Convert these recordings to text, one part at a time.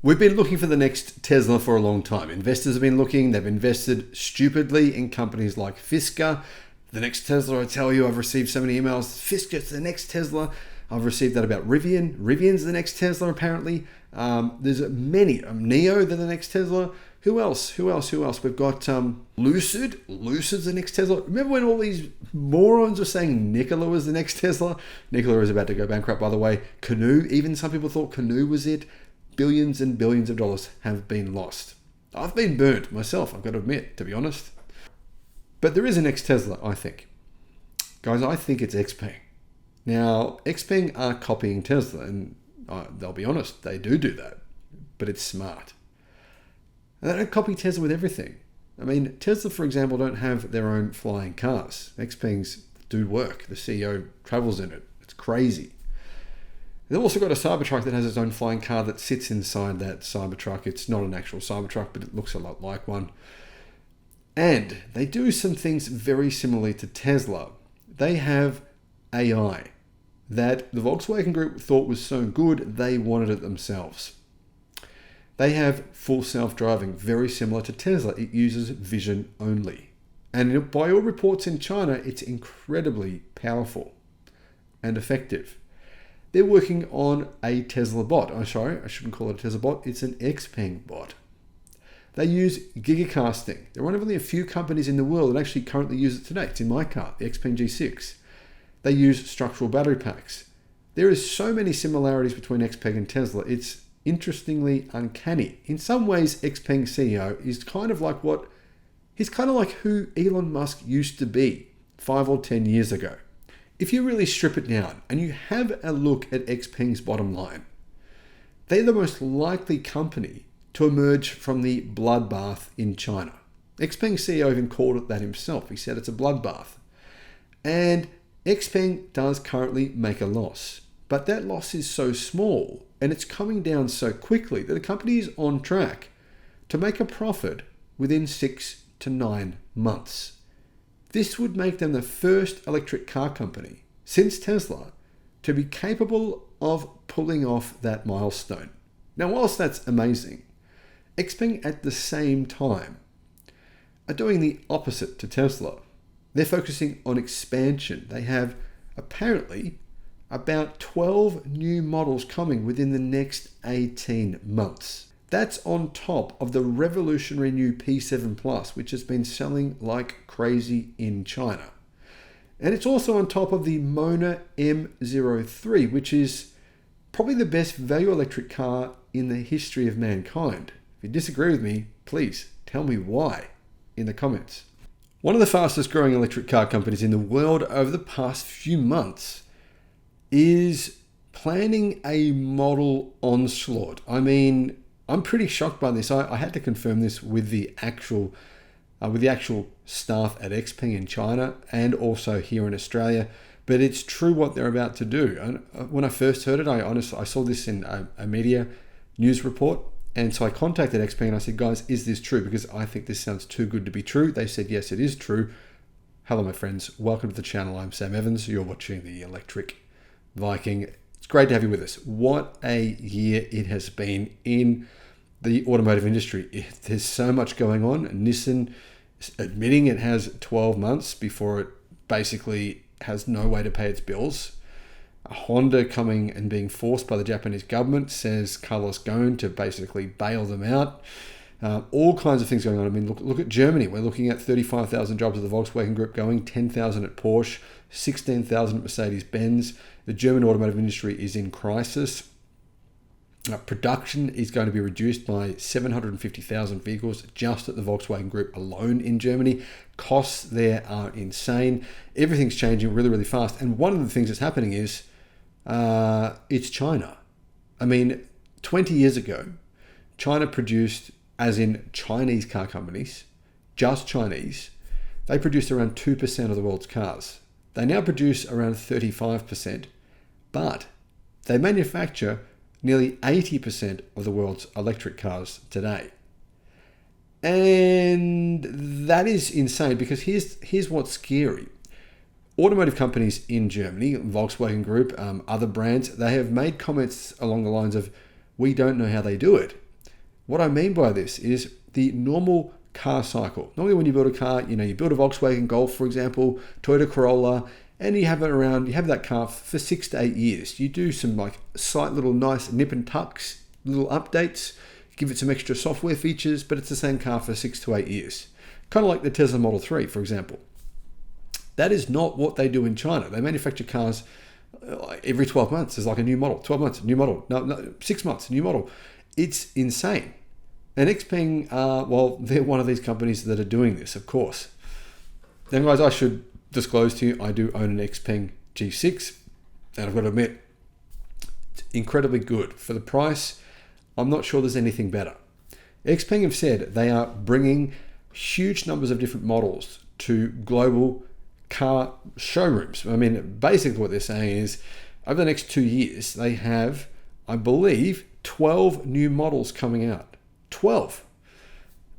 We've been looking for the next Tesla for a long time. Investors have been looking. They've invested stupidly in companies like Fisker. The next Tesla, I tell you, I've received so many emails. Fisker's the next Tesla. I've received that about Rivian. Rivian's the next Tesla, apparently. There's many. Neo, they're the next Tesla. Who else? We've got Lucid. Lucid's the next Tesla. Remember when all these morons were saying Nikola was the next Tesla? Nikola is about to go bankrupt, by the way. Canoo, even some people thought Canoo was it. Billions and billions of dollars have been lost. I've been burnt myself, I've got to admit, to be honest. But there is a next Tesla, I think. Guys, I think it's XPeng. Now, XPeng are copying Tesla, and they'll be honest, they do that. But it's smart. And they don't copy Tesla with everything. I mean, Tesla, for example, don't have their own flying cars. XPeng's do work. The CEO travels in it. It's crazy. They've also got a Cybertruck that has its own flying car that sits inside that Cybertruck. It's not an actual Cybertruck, but it looks a lot like one. And they do some things very similarly to Tesla. They have AI that the Volkswagen Group thought was so good, they wanted it themselves. They have full self-driving, very similar to Tesla. It uses vision only. And by all reports in China, it's incredibly powerful and effective. They're working on a Tesla bot. I'm sorry, I shouldn't call it a Tesla bot. It's an XPeng bot. They use gigacasting. They're one of only a few companies in the world that actually currently use it today. It's in my car, the XPeng G6. They use structural battery packs. There is so many similarities between XPeng and Tesla. It's interestingly uncanny. In some ways, XPeng CEO is kind of like he's kind of like who Elon Musk used to be 5 or 10 years ago. If you really strip it down and you have a look at XPeng's bottom line, they're the most likely company to emerge from the bloodbath in China. XPeng CEO even called it that himself. He said it's a bloodbath. And XPeng does currently make a loss, but that loss is so small and it's coming down so quickly that the company is on track to make a profit within 6 to 9 months. This would make them the first electric car company since Tesla to be capable of pulling off that milestone. Now, whilst that's amazing, XPeng at the same time are doing the opposite to Tesla. They're focusing on expansion. They have apparently about 12 new models coming within the next 18 months. That's on top of the revolutionary new P7 Plus, which has been selling like crazy in China. And it's also on top of the Mona M03, which is probably the best value electric car in the history of mankind. If you disagree with me, please tell me why in the comments. One of the fastest growing electric car companies in the world over the past few months is planning a model onslaught. I mean, I'm pretty shocked by this. I had to confirm this with the actual staff at XPeng in China and also here in Australia. But it's true what they're about to do. And when I first heard it, I saw this in a media news report. And so I contacted XPeng and I said, guys, is this true? Because I think this sounds too good to be true. They said, yes, it is true. Hello, my friends. Welcome to the channel. I'm Sam Evans. You're watching the Electric Viking. It's great to have you with us. What a year it has been in the automotive industry. There's so much going on. Nissan admitting it has 12 months before it basically has no way to pay its bills. Honda coming and being forced by the Japanese government, says Carlos Ghosn, to basically bail them out. All kinds of things going on. I mean, look at Germany. We're looking at 35,000 jobs at the Volkswagen Group going, 10,000 at Porsche, 16,000 at Mercedes-Benz. The German automotive industry is in crisis. Production is going to be reduced by 750,000 vehicles just at the Volkswagen Group alone in Germany. Costs there are insane. Everything's changing really, really fast. And one of the things that's happening is it's China. I mean, 20 years ago, China produced, as in Chinese car companies, just Chinese, they produced around 2% of the world's cars. They now produce around 35%, but they manufacture nearly 80% of the world's electric cars today. And that is insane because here's what's scary. Automotive companies in Germany, Volkswagen Group, other brands, they have made comments along the lines of, we don't know how they do it, What I mean by this is the normal car cycle. Normally when you build a car, you build a Volkswagen Golf, for example, Toyota Corolla, and you have that car for 6 to 8 years. You do some like slight little nice nip and tucks, little updates, give it some extra software features, but it's the same car for 6 to 8 years. Kind of like the Tesla Model 3, for example. That is not what they do in China. They manufacture cars every 12 months. There's like a new model, 12 months, new model, no, 6 months, new model. It's insane. And Xpeng, they're one of these companies that are doing this, of course. Then guys, I should disclose to you, I do own an Xpeng G6, and I've got to admit, it's incredibly good. For the price, I'm not sure there's anything better. Xpeng have said they are bringing huge numbers of different models to global car showrooms. I mean, basically what they're saying is, over the next 2 years, they have, I believe, 12 new models coming out. 12.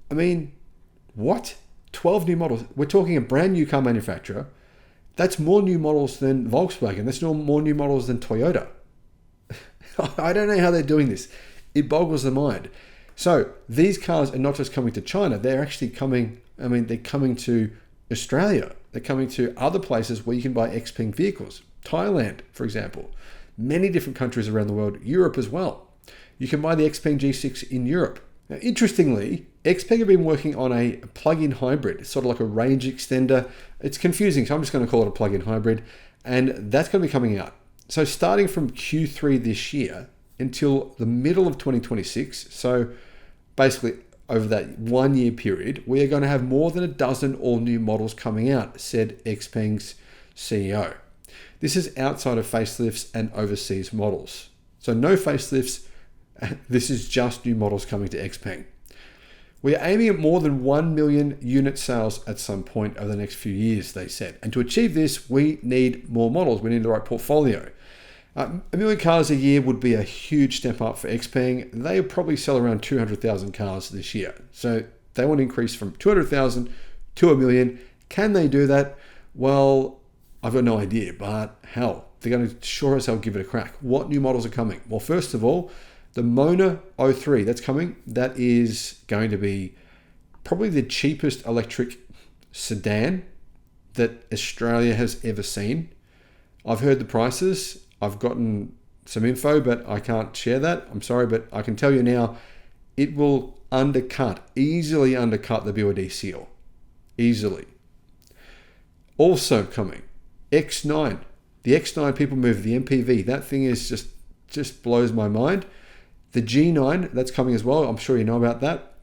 I mean, what? 12 new models. We're talking a brand new car manufacturer. That's more new models than Volkswagen. That's more new models than Toyota. I don't know how they're doing this. It boggles the mind. So these cars are not just coming to China. They're actually coming, they're coming to Australia. They're coming to other places where you can buy Xpeng vehicles. Thailand, for example. Many different countries around the world. Europe as well. You can buy the Xpeng G6 in Europe. Now, interestingly, Xpeng have been working on a plug-in hybrid. It's sort of like a range extender. It's confusing, so I'm just going to call it a plug-in hybrid. And that's going to be coming out. So starting from Q3 this year until the middle of 2026, so basically over that 1 year period, we are going to have more than a dozen all-new models coming out, said Xpeng's CEO. This is outside of facelifts and overseas models. So no facelifts. This is just new models coming to Xpeng. We are aiming at more than 1 million unit sales at some point over the next few years, they said. And to achieve this, we need more models. We need the right portfolio. 1 million cars a year would be a huge step up for Xpeng. They'll probably sell around 200,000 cars this year. So they want to increase from 200,000 to 1 million. Can they do that? Well, I've got no idea, but hell, they're going to sure as hell give it a crack. What new models are coming? Well, first of all, the Mona 03, that's coming. That is going to be probably the cheapest electric sedan that Australia has ever seen. I've heard the prices. I've gotten some info, but I can't share that. I'm sorry, but I can tell you now, it will easily undercut the BYD seal. Easily. Also coming, X9. The X9 people move, the MPV. That thing is just blows my mind. The G9, that's coming as well. I'm sure you know about that.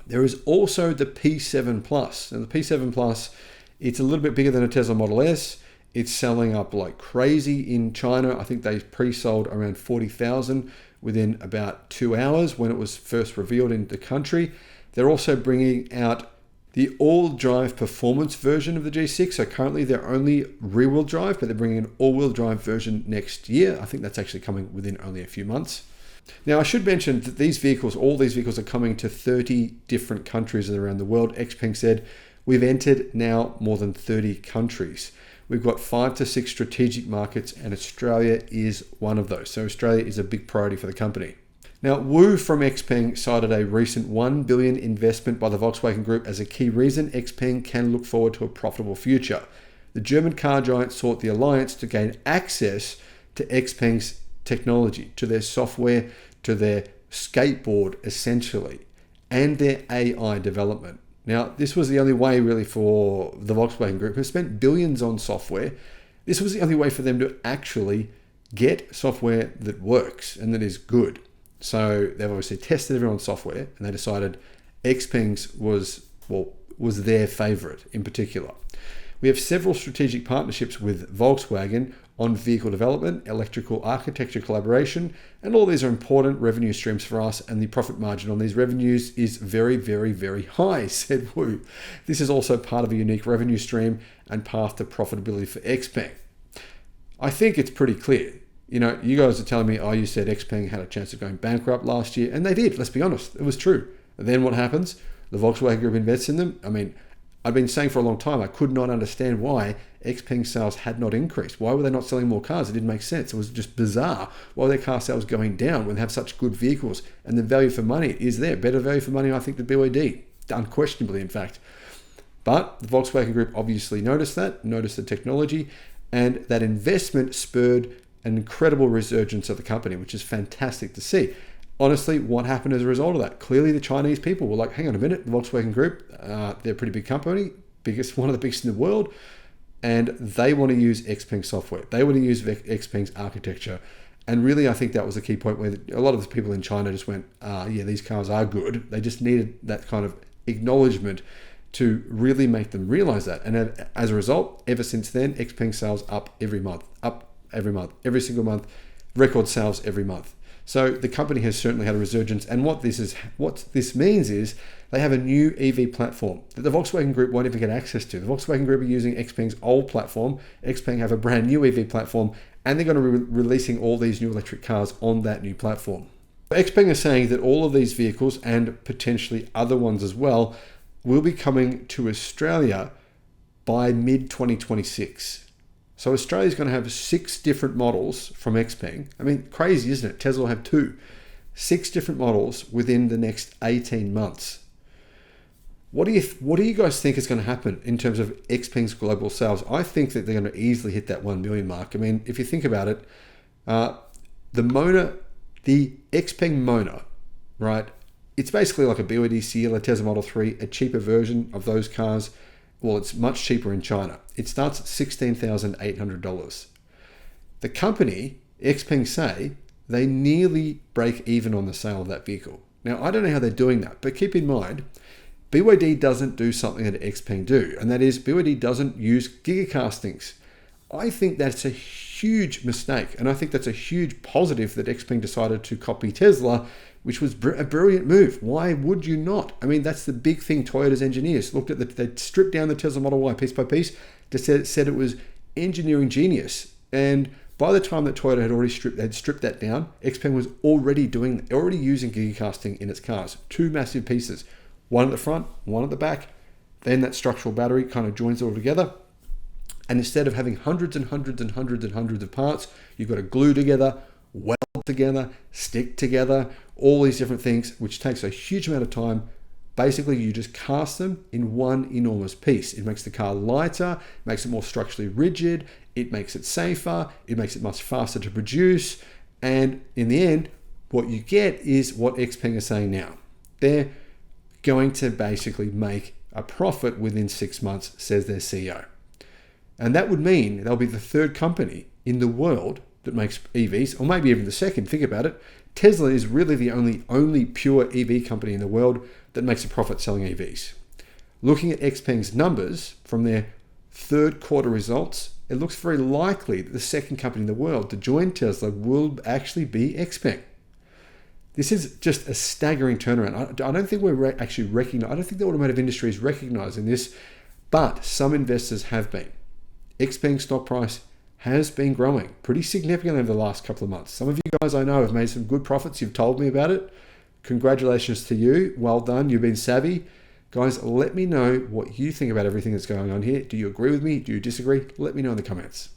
There is also the P7 Plus. And the P7 Plus, it's a little bit bigger than a Tesla Model S. It's selling up like crazy in China. I think they pre-sold around 40,000 within about 2 hours when it was first revealed in the country. They're also bringing out the all-drive performance version of the G6. So currently they're only rear-wheel drive, but they're bringing an all-wheel drive version next year. I think that's actually coming within only a few months. Now, I should mention that all these vehicles are coming to 30 different countries around the world. Xpeng said, we've entered now more than 30 countries. We've got 5 to 6 strategic markets, and Australia is one of those. So Australia is a big priority for the company. Now, Wu from Xpeng cited a recent 1 billion investment by the Volkswagen Group as a key reason Xpeng can look forward to a profitable future. The German car giant sought the alliance to gain access to Xpeng's technology, to their software, to their skateboard, essentially, and their AI development. Now, this was the only way really for the Volkswagen Group, who spent billions on software. This was the only way for them to actually get software that works and that is good. So they've obviously tested everyone's software, and they decided Xpeng's was their favorite in particular. We have several strategic partnerships with Volkswagen on vehicle development, electrical architecture collaboration, and all these are important revenue streams for us, and the profit margin on these revenues is very, very, very high, said Wu. This is also part of a unique revenue stream and path to profitability for Xpeng. I think it's pretty clear. You guys are telling me, you said Xpeng had a chance of going bankrupt last year, and they did, let's be honest, it was true. And then what happens? The Volkswagen Group invests in them. I've been saying for a long time, I could not understand why Xpeng sales had not increased? Why were they not selling more cars? It didn't make sense. It was just bizarre. Why were their car sales going down when they have such good vehicles? And the value for money is there. Better value for money, I think, than BYD. Unquestionably, in fact. But the Volkswagen Group obviously noticed the technology, and that investment spurred an incredible resurgence of the company, which is fantastic to see. Honestly, what happened as a result of that? Clearly, the Chinese people were like, hang on a minute, the Volkswagen Group, they're a pretty big company, one of the biggest in the world, and they want to use Xpeng software. They want to use Xpeng's architecture. And really, I think that was the key point where a lot of the people in China just went, yeah, these cars are good. They just needed that kind of acknowledgement to really make them realize that. And as a result, ever since then, Xpeng sales up every single month, record sales every month. So the company has certainly had a resurgence. And what this means is they have a new EV platform that the Volkswagen Group won't even get access to. The Volkswagen Group are using Xpeng's old platform. Xpeng have a brand new EV platform, and they're going to be releasing all these new electric cars on that new platform. Xpeng is saying that all of these vehicles, and potentially other ones as well, will be coming to Australia by mid-2026. So Australia's going to have 6 different models from Xpeng. I mean, crazy, isn't it? Tesla will have 2. 6 different models within the next 18 months. What do you guys think is going to happen in terms of Xpeng's global sales? I think that they're going to easily hit that 1 million mark. I mean, if you think about it, the Xpeng Mona, right? It's basically like a BYD Seal, a Tesla Model 3, a cheaper version of those cars. Well, it's much cheaper in China. It starts at $16,800. The company, Xpeng, say they nearly break even on the sale of that vehicle. Now, I don't know how they're doing that, but keep in mind, BYD doesn't do something that Xpeng do, and that is BYD doesn't use gigacastings. I think that's a huge mistake, and I think that's a huge positive that Xpeng decided to copy Tesla, which was a brilliant move. Why would you not? I mean, that's the big thing. Toyota's engineers looked at they stripped down the Tesla Model Y piece by piece. They said it was engineering genius. And by the time that Toyota had stripped that down, Xpeng was already using gigacasting in its cars. 2 massive pieces, one at the front, one at the back. Then that structural battery kind of joins it all together. And instead of having hundreds and hundreds and hundreds and hundreds of parts, you've got to glue together, weld together, stick together, all these different things, which takes a huge amount of time. Basically, you just cast them in one enormous piece. It makes the car lighter, makes it more structurally rigid, it makes it safer, it makes it much faster to produce, and in the end, what you get is what Xpeng is saying now. They're going to basically make a profit within 6 months, says their CEO. And that would mean they'll be the 3rd company in the world that makes EVs, or maybe even the 2nd. Think about it. Tesla is really the only pure EV company in the world that makes a profit selling EVs. Looking at Xpeng's numbers from their 3rd quarter results, it looks very likely that the 2nd company in the world to join Tesla will actually be Xpeng. This is just a staggering turnaround. I don't think we're actually recognizing. I don't think the automotive industry is recognizing this, but some investors have been. Xpeng's stock price has been growing pretty significantly over the last couple of months. Some of you guys I know have made some good profits. You've told me about it. Congratulations to you. Well done. You've been savvy. Guys, let me know what you think about everything that's going on here. Do you agree with me? Do you disagree? Let me know in the comments.